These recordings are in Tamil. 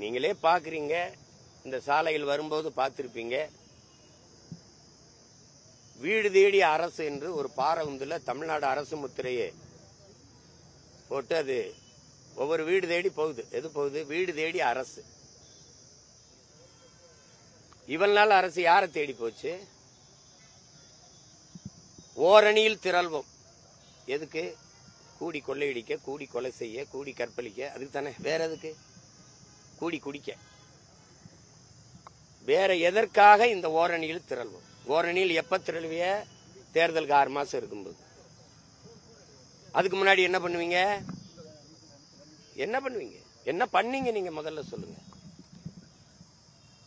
நீங்களே பாக்குறீங்க, இந்த சாலையில் வரும்போது பார்த்திருப்பீங்க. வீடு தேடி அரசு என்று ஒரு பாரவுந்துல தமிழ்நாடு அரசு முத்திரையே போட்டு அது ஒவ்வொரு வீடு தேடி போகுது. எது போகுது? வீடு தேடி அரசு. இவள் நாள் அரசு யாரை தேடி போச்சு? ஓரணியில் திரள்வோம். எதுக்கு? கூடி கொள்ளையடிக்க, கூடி கொலை செய்ய, கூடி கற்பழிக்க. அதுக்கு தானே. வேற எதுக்கு? கூடி குடிக்க. வேற எதற்காக இந்த ஓரணியில் திரள்வோம்? ஓரணியில் எப்ப திரள்விய? தேர்தலுக்கு 6 மாசம் இருக்கும்போது. அதுக்கு முன்னாடி என்ன பண்ணுவீங்க? என்ன பண்ணுவீங்க? என்ன பண்ணீங்க நீங்க முதல்ல சொல்லுங்க.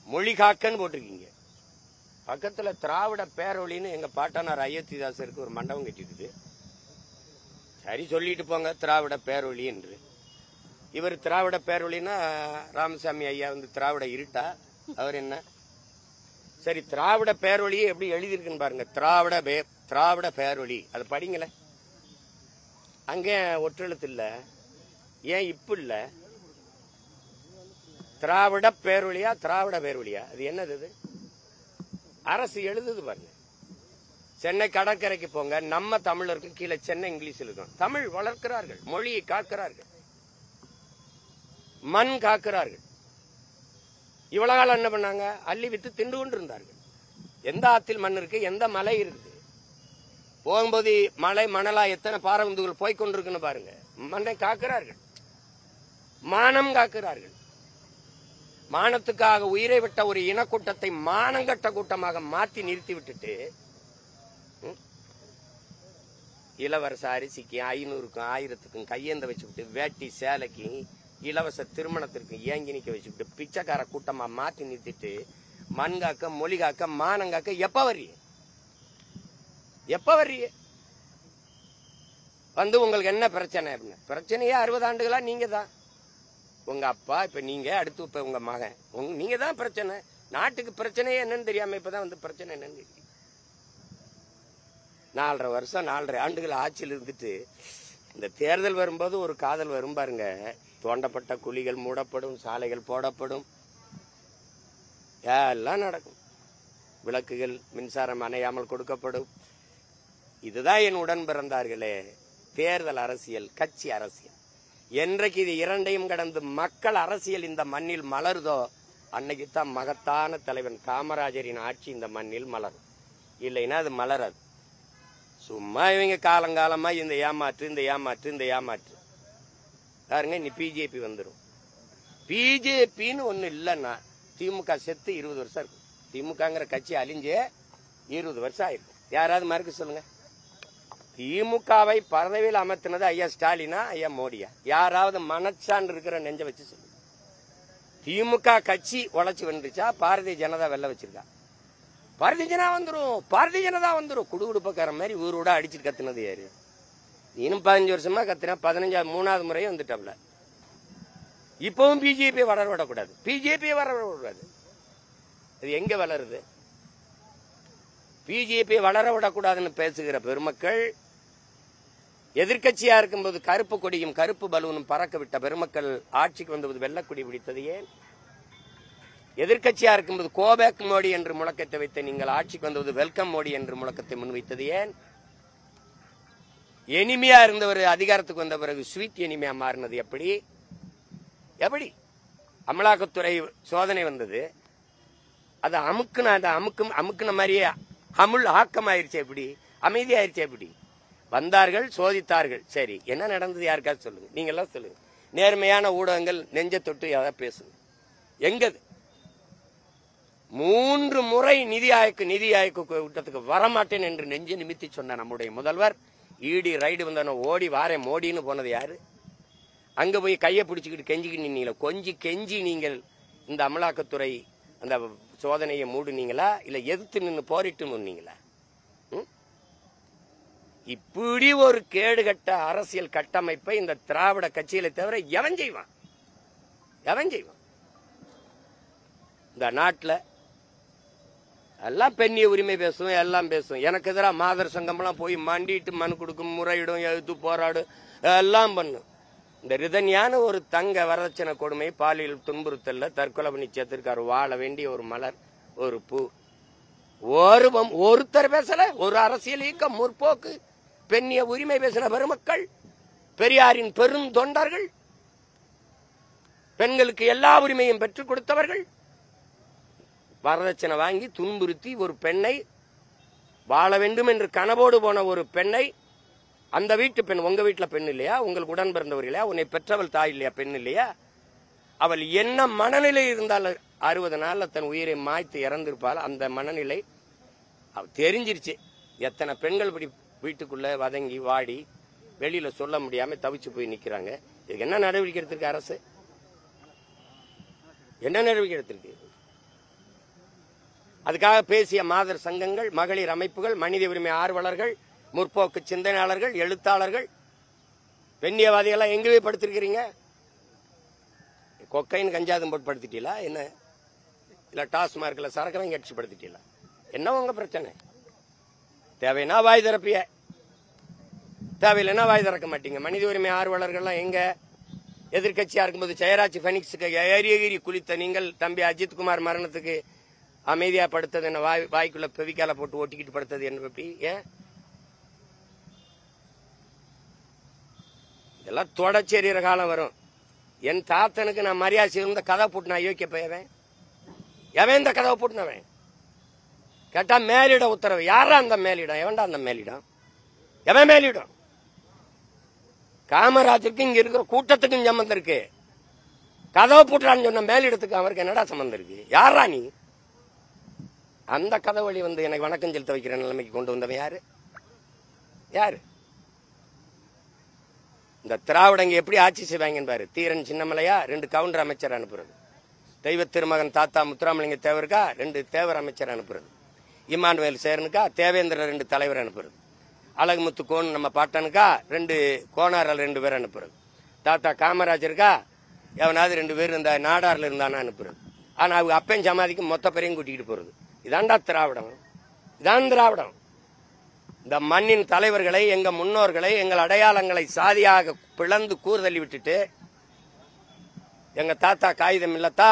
மொழி காக்கன்னு போட்டிருக்கீங்க. பக்கத்துல திராவிட பேரொழின்னு எங்க பாட்டனார் அயோத்திதாசருக்கு ஒரு மண்டபம் கட்டிட்டு, சரி சொல்லிட்டு போங்க திராவிட பேரொழி என்று. இவர் திராவிட பேரொழின்னா ராமசாமி ஐயா வந்து திராவிட இருட்டா? அவர் என்ன? சரி, திராவிட பேரொழியை எப்படி எழுதியிருக்குன்னு பாருங்க. திராவிட பேரொழி, அது படிங்களே. அங்கே ஒற்றெழுத்து இல்ல. ஏன் இப்ப இல்ல? திராவிட பேரொழியா திராவிட பேரொழியா? அது என்னது? அது அரசு எழுதுது பாருங்க. சென்னை கடற்கரைக்கு போங்க, நம்ம தமிழருக்கு கீழே சென்னை இங்கிலீஷ் இருக்கும். தமிழ் வளர்க்கிறார்கள், மொழியை காக்கிறார்கள், மண் காக்கிறார்கள். இவ்வளவு காலம் என்ன பண்ணாங்க? அள்ளி வித்து திண்டு கொண்டு இருந்தார்கள். எந்த ஆத்தில் மண் இருக்கு, எந்த மலை இருக்குது? போகும்போது மலை மணலா எத்தனை பாரவுந்துகள் போய்கொண்டிருக்குன்னு பாருங்க. மண்ணை காக்கிறார்கள், மானம் காக்கிறார்கள். மானத்துக்காக உயிரை விட்ட ஒரு இனக்கூட்டத்தை மானங்கட்ட கூட்டமாக மாற்றி நிறுத்தி விட்டுட்டு, இளவரச அரிசிக்கு 500க்கும் 1000க்கும் கையேந்த வச்சுக்கிட்டு, வேட்டி சேலைக்கு இலவச திருமணத்திற்கு ஏங்கி நிக்க வச்சுக்கிட்டு, பிச்சைக்கார கூட்டமா மாத்தி நிறுத்திட்டு, மண் காக்க, மொழி காக்க, மானம் காக்க எப்ப வர்றீங்க? எப்ப வர்றீங்க? வந்து உங்களுக்கு என்ன பிரச்சனை? பிரச்சனையே 60 ஆண்டுகளா நீங்க தான். உங்க அப்பா, இப்ப நீங்க, அடுத்து இப்ப உங்க மகன், நீங்க தான் பிரச்சனை. நாட்டுக்கு பிரச்சனையே என்னன்னு தெரியாம இப்பதான் வந்து பிரச்சனை என்னன்னு 4.5 வருஷம் 4.5 ஆண்டுகள் ஆட்சியில் இருந்துட்டு, இந்த தேர்தல் வரும்போது ஒரு காதல் வரும் பாருங்க. தோண்டப்பட்ட குழிகள் மூடப்படும், சாலைகள் போடப்படும், எல்லாம் நடக்கும். விளக்குகள் மின்சாரம் அணையாமல் கொடுக்கப்படும். இதுதான் என் உடன் பிறந்தார்களே தேர்தல் அரசியல், கட்சி அரசியல். என்றைக்கு இது இரண்டையும் கடந்து மக்கள் அரசியல் இந்த மண்ணில் மலருதோ, அன்னைக்கு தான் மகத்தான தலைவன் காமராஜரின் ஆட்சி இந்த மண்ணில் மலரும். இல்லைன்னா அது மலராது. சும்மா இவங்க காலங்காலமா இந்த ஏமாற்று பாருங்க. நீ பிஜேபி வந்துடும். பிஜேபின்னு ஒண்ணு இல்லைன்னா திமுக செத்து 20 வருஷம் இருக்கும். திமுகங்கிற கட்சி அழிஞ்சே 20 வருஷம் ஆயிருக்கும். யாராவது மறுக்க சொல்லுங்க. திமுகவை பதவியில் அமர்த்தினது ஐயா ஸ்டாலினா, ஐயா மோடியா? யாராவது மனச்சான்று இருக்கிற நெஞ்ச வச்சு சொல்லுங்க. திமுக கட்சி உழைச்சு வந்துருச்சா? பாரதிய ஜனதா வெல்ல வச்சிருக்கா? பாரதிய ஜனதா வந்துரும். குடுகுடுப்பக்கார மாதிரி ஊரோட அடிச்சுட்டு கத்துனது யாரு? இன்னும் 15 வருஷமா கத்துனா 3வது முறையும் வந்துட்டாப்ல. இப்பவும் பிஜேபி வளர விடக்கூடாது. அது எங்க வளருது? பிஜேபி வளர விடக்கூடாதுன்னு பேசுகிற பெருமக்கள், எதிர்கட்சியா இருக்கும்போது கருப்பு கொடியும் கருப்பு பலூனும் பறக்க விட்ட பெருமக்கள் ஆட்சிக்கு வந்தபோது வெள்ளக்கொடி பிடித்தது ஏன்? எதிர்கட்சியா இருக்கும்போது கோபேக் மோடி என்று முழக்கத்தை வைத்த நீங்கள் ஆட்சிக்கு வந்தபோது வெல்கம் மோடி என்று முழக்கத்தை முன்வைத்தது ஏன்? எனிமையா இருந்தவர் அதிகாரத்துக்கு வந்த பிறகு ஸ்வீட் எனிமையா மாறினது எப்படி? அமலாக்கத்துறை சோதனை வந்தது, அது அமுக்குன மாதிரியே அமுல் ஆக்கமாயிருச்சு. எப்படி? அமைதியாயிருச்சு. எப்படி? வந்தார்கள், சோதித்தார்கள். சரி, என்ன நடந்தது? யாருக்காவது சொல்லுங்க. நீங்க எல்லாம் சொல்லுங்க. நேர்மையான ஊடகங்கள் நெஞ்ச தொட்டு எதை பேசுங்க. எங்கது? 3 முறை நிதி ஆயோக் கூட்டத்துக்கு வரமாட்டேன் என்று நெஞ்சு நிமித்தி சொன்ன நம்முடைய முதல்வர், ஈடி ரைடு வந்தானோ ஓடி வாரேன் மோடின்னு போனது யாரு? அங்க போய் கையை பிடிச்சுக்கிட்டு கெஞ்சிக்கிட்டு நின்னீங்களா? கெஞ்சி நீங்கள் இந்த அமலாக்கத்துறை அந்த சோதனையை மூடுனீங்களா? இல்ல எதிர்த்து நின்று போரிட்டு நின்னீங்களா? இப்படி ஒரு கேடுகட்ட அரசியல் கட்டமைப்பை இந்த திராவிட கட்சிகளை தவிர எவன் செய்வான்? இந்த நாட்டில் எல்லாம் பெண்ணிய உரிமை பேசும், எல்லாம் பேசும். எனக்கு எதிராக மாதர் சங்கம்லாம் போய் மண்டிட்டு மனு கொடுக்கும், முறையிடும், எழுத்து போராடும், எல்லாம் பண்ணும். இந்த ரிதன்யான ஒரு தங்க வரதட்சணை கொடுமை, பாலியல் துன்புறுத்தல்ல தற்கொலை பண்ணி சேர்த்திருக்காரு. வாழ வேண்டிய ஒரு மலர், ஒரு பூ. ஒருத்தர் பேசல. ஒரு அரசியல் இயக்கம், முற்போக்கு, பெண்ணிய உரிமை பேசின பெருமக்கள், பெரியாரின் பெருந்தொண்டர்கள், பெண்களுக்கு எல்லா உரிமையும் பெற்றுக் கொடுத்தவர்கள் வரதட்சணை வாங்கி துன்புறுத்தி ஒரு பெண்ணை, வாழ வேண்டும் என்று கனவோடு போன ஒரு பெண்ணை, அந்த வீட்டு பெண், உங்க வீட்டுல பெண் இல்லையா, உங்களுக்கு உடன் பிறந்தவர் இல்லையா, உன்னை பெற்றவள் தாய் இல்லையா, பெண் இல்லையா, அவள் என்ன மனநிலை இருந்தால் 60 நாள்ல தன் உயிரை மாய்த்து இறந்திருப்பாள். அந்த மனநிலை தெரிஞ்சிருச்சு. எத்தனை பெண்கள் இப்படி வீட்டுக்குள்ள வதங்கி வாடி வெளியில சொல்ல முடியாம தவிச்சு போய் நிக்கிறாங்க. இதுக்கு என்ன நடவடிக்கை எடுத்திருக்கு அரசு? என்ன நடவடிக்கை எடுத்திருக்கு? அதுக்காக பேசிய மாதர் சங்கங்கள், மகளிர் அமைப்புகள், மனித உரிமை ஆர்வலர்கள், முற்போக்கு சிந்தனையாளர்கள், எழுத்தாளர்கள், பெண்ணியவாதிகள் எங்கவே படுத்திருக்கிறீங்க? கொக்கைன் கஞ்சாதம் போட்டு படுத்திட்டீங்களா என்ன? இல்ல டாஸ்மார்க்ல சரக்கு வாங்கி அடிச்சு படுத்திட்டீங்களா? என்ன உங்க பிரச்சனை? தேவைன்னா வாய் திறப்பிய, தேவையில்லைன்னா வாய் திறக்க மாட்டீங்க. மனித உரிமை ஆர்வலர்கள்லாம் எங்க? எதிர்கட்சியா இருக்கும்போது ஜெயராஜ் பெனிக்ஸுக்கு ஏறி குளித்த நீங்கள் தம்பி அஜித்குமார் மரணத்துக்கு அமைதியா படுத்தது என்ன? வாய்க்குள்ள பெவிக்கால போட்டு ஒட்டிக்கிட்டு படுத்தது என்ன? எப்படி? ஏன் இதெல்லாம் தொடச்சேரிகிற காலம் வரும். என் தாத்தனுக்கு நான் மரியாதை இருந்த கதை போட்டு நான் யோக்கிய போயவன் எவன் இந்த கதவை போட்டுனவன் கேட்டா மேலிட உத்தரவு. யாரா அந்த மேலிடம்? எவன்டா அந்த மேலிடம்? எவன் மேலிடம்? காமராஜருக்கு இங்க இருக்கிற கூட்டத்துக்கும் சம்பந்தம் இருக்கு. கதவை போட்டுறான்னு சொன்ன மேலிடத்துக்கு அவருக்கு என்னடா சம்பந்தம் இருக்கு? யாரா நீ? அந்த கதை வழி வந்து எனக்கு வணக்கம் செலுத்த வைக்கிற நிலைமைக்கு கொண்டு வந்தவன் யாரு? யாரு? இந்த திராவிடங்க எப்படி ஆட்சி செய்வாங்கன்னு பாரு. தீரன் சின்னமலையா 2 கவுண்டர் அமைச்சர் அனுப்புறது, தெய்வ திருமகன் தாத்தா முத்துராமலிங்க தேவருக்கா 2 தேவர் அமைச்சர் அனுப்புறது, இமானுவேல் சேரனுக்கா தேவேந்திர 2 தலைவர் அனுப்புறது, அழகுமுத்து கோன் நம்ம பாட்டனுக்கா 2 கோனாரில் 2 பேர் அனுப்புறது, தாத்தா காமராஜருக்கா எவனாவது 2 பேர் இந்த நாடார்ல இருந்தானா அனுப்புறது. ஆனா அவங்க அப்பன் சமாதிக்கு மொத்த பேரையும் கூட்டிகிட்டு போறது. இதான்டா திராவிடம். இதான் திராவிடம். இந்த மண்ணின் தலைவர்களை, எங்க முன்னோர்களை, எங்கள் அடையாளங்களை சாதியாக பிளந்து கூறுதள்ளி விட்டுட்டு, எங்க தாத்தா காகிதம் இல்லத்தா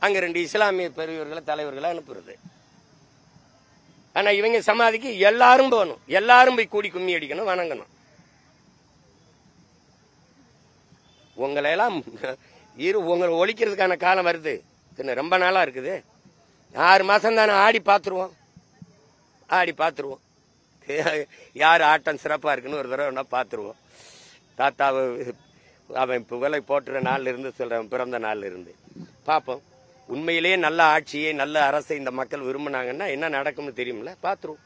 அங்க 2 இஸ்லாமிய பெரியவர்களை தலைவர்களை அனுப்புறது. ஆனா இவங்க சமாதிக்கு எல்லாரும் போகணும், எல்லாரும் போய் கூடி கும்மி அடிக்கணும், வணங்கணும். உங்களை எல்லாம் உங்களை ஒழிக்கிறதுக்கான காலம் வருது. ரொம்ப நாளா இருக்குது. 6 மாசம் தானே ஆடி பாத்துருவோம். யார் ஆட்டம் சிறப்பா இருக்குன்னு ஒரு தடவை பாத்துருவோம். தாத்தாவை அவன் புகழை போட்டுற நாள்ல இருந்து சொல்றேன், பிறந்த நாள்ல இருந்து பாப்போம். உண்மையிலேயே நல்ல ஆட்சியை, நல்ல அரசை இந்த மக்கள் விரும்பினாங்கன்னா என்ன நடக்கும்னு தெரியும்ல, பாத்துருவோம்.